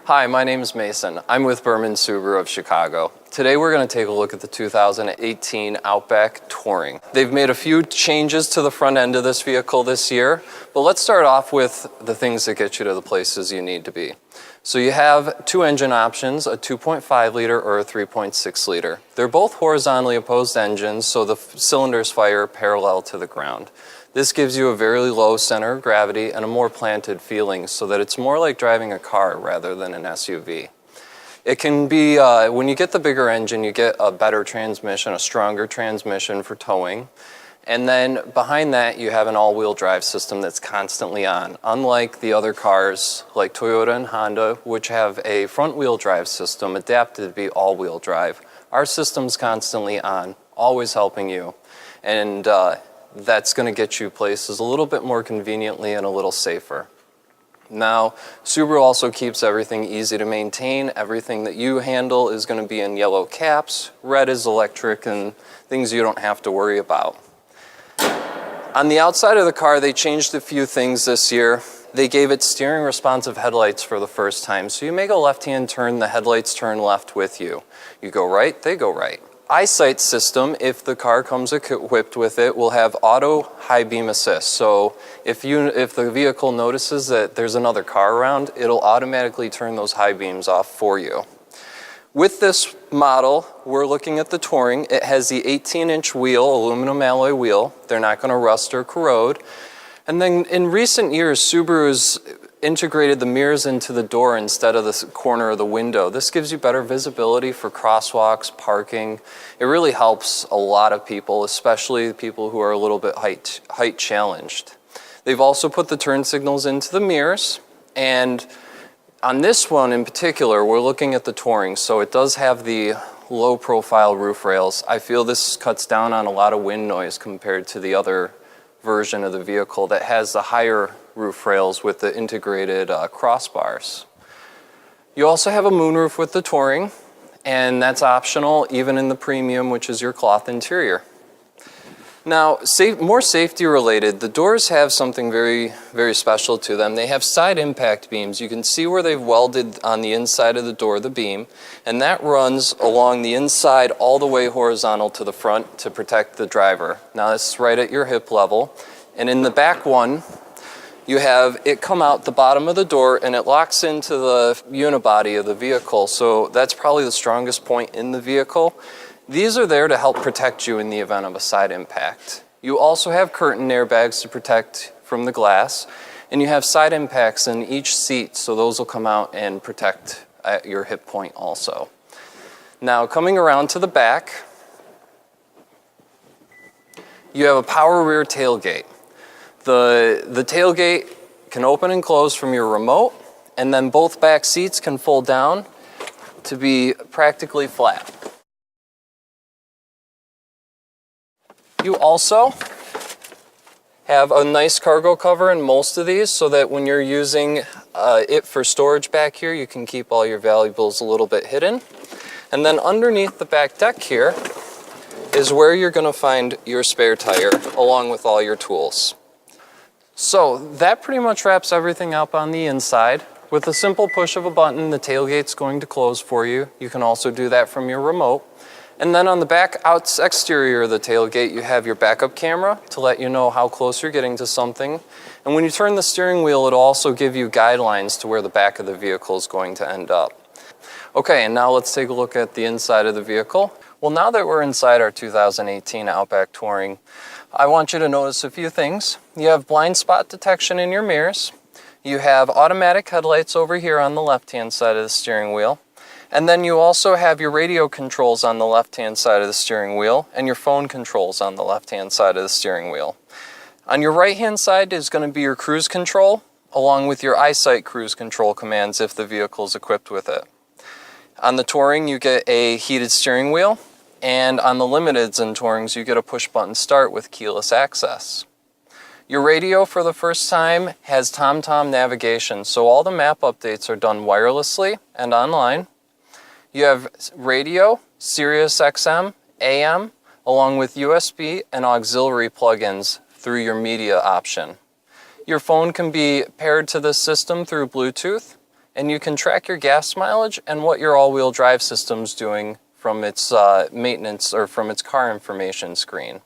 Hi, my name is Mason. I'm with Berman Subaru of Chicago. Today we're going to take a look at the 2018 Outback Touring. They've made a few changes to the front end of this vehicle this year, but let's start off with the things that get you to the places you need to be. So you have two engine options, a 2.5 liter or a 3.6 liter. They're both horizontally opposed engines, so the cylinders fire parallel to the ground. This gives you a very low center of gravity and a more planted feeling so that it's more like driving a car rather than an SUV. It can be, when you get the bigger engine, you get a better transmission, a stronger transmission for towing. And then behind that, you have an all-wheel drive system that's constantly on. Unlike the other cars like Toyota and Honda, which have a front-wheel drive system adapted to be all-wheel drive, our system's constantly on, always helping you. And that's going to get you places a little bit more conveniently and a little safer. Now, Subaru also keeps everything easy to maintain. Everything that you handle is going to be in yellow caps. Red is electric and things you don't have to worry about. On the outside of the car, they changed a few things this year. They gave it steering responsive headlights for the first time. So you make a left-hand turn, the headlights turn left with you. You go right, they go right. Eyesight system, if the car comes equipped with it, will have auto high beam assist. So if the vehicle notices that there's another car around, it'll automatically turn those high beams off for you. With this model, we're looking at the Touring. It has the 18-inch wheel, aluminum alloy wheel. They're not going to rust or corrode. And then in recent years, Subaru's integrated the mirrors into the door instead of the corner of the window. This gives you better visibility for crosswalks, parking. It really helps a lot of people, especially people who are a little bit height challenged. They've also put the turn signals into the mirrors, and on this one in particular, we're looking at the Touring, so it does have the low profile roof rails. I feel this cuts down on a lot of wind noise compared to the other version of the vehicle that has the higher roof rails with the integrated crossbars. You also have a moonroof with the Touring, and that's optional even in the Premium, which is your cloth interior. Now, more safety related, the doors have something very, very special to them. They have side impact beams. You can see where they've welded on the inside of the door the beam, and that runs along the inside all the way horizontal to the front to protect the driver. Now, this is right at your hip level, and in the back one, you have it come out the bottom of the door and it locks into the unibody of the vehicle, so that's probably the strongest point in the vehicle. These are there to help protect you in the event of a side impact. You also have curtain airbags to protect from the glass, and you have side impacts in each seat, so those will come out and protect at your hip point also. Now, coming around to the back, you have a power rear tailgate. The tailgate can open and close from your remote, and then both back seats can fold down to be practically flat. You also have a nice cargo cover in most of these so that when you're using it for storage back here, you can keep all your valuables a little bit hidden. And then underneath the back deck here is where you're going to find your spare tire along with all your tools. So that pretty much wraps everything up on the inside. With a simple push of a button, the tailgate's going to close for you. You can also do that from your remote. And then on the back exterior of the tailgate, you have your backup camera to let you know how close you're getting to something. And when you turn the steering wheel, it'll also give you guidelines to where the back of the vehicle is going to end up. Okay, and now let's take a look at the inside of the vehicle. Well, now that we're inside our 2018 Outback Touring, I want you to notice a few things. You have blind spot detection in your mirrors. You have automatic headlights over here on the left-hand side of the steering wheel. And then you also have your radio controls on the left-hand side of the steering wheel and your phone controls on the left-hand side of the steering wheel. On your right-hand side is going to be your cruise control, along with your eyesight cruise control commands if the vehicle is equipped with it. On the Touring, you get a heated steering wheel, and on the Limiteds and Tourings, you get a push-button start with keyless access. Your radio for the first time has TomTom navigation, so all the map updates are done wirelessly and online. You have radio, Sirius XM, AM, along with USB and auxiliary plugins through your media option. Your phone can be paired to this system through Bluetooth, and you can track your gas mileage and what your all-wheel drive system's doing from its maintenance or from its car information screen.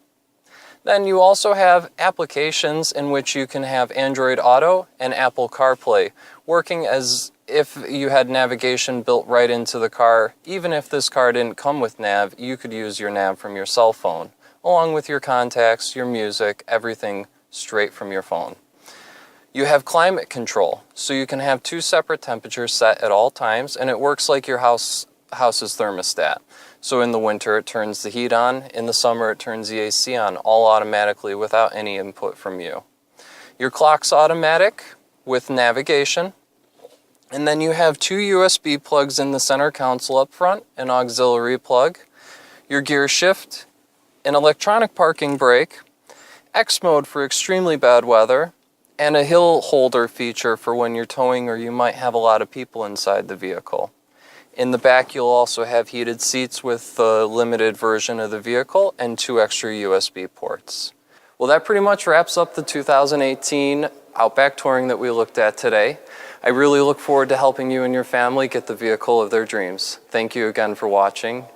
Then you also have applications in which you can have Android Auto and Apple CarPlay working as if you had navigation built right into the car. Even if this car didn't come with nav, you could use your nav from your cell phone, along with your contacts, your music, everything straight from your phone. You have climate control, so you can have 2 separate temperatures set at all times, and it works like your house's thermostat. So in the winter it turns the heat on, in the summer it turns the AC on, all automatically without any input from you. Your clock's automatic with navigation, and then you have 2 USB plugs in the center console up front, an auxiliary plug, your gear shift, an electronic parking brake, X mode for extremely bad weather, and a hill holder feature for when you're towing or you might have a lot of people inside the vehicle. In the back, you'll also have heated seats with the limited version of the vehicle and 2 extra USB ports. Well, that pretty much wraps up the 2018 Outback Touring that we looked at today. I really look forward to helping you and your family get the vehicle of their dreams. Thank you again for watching,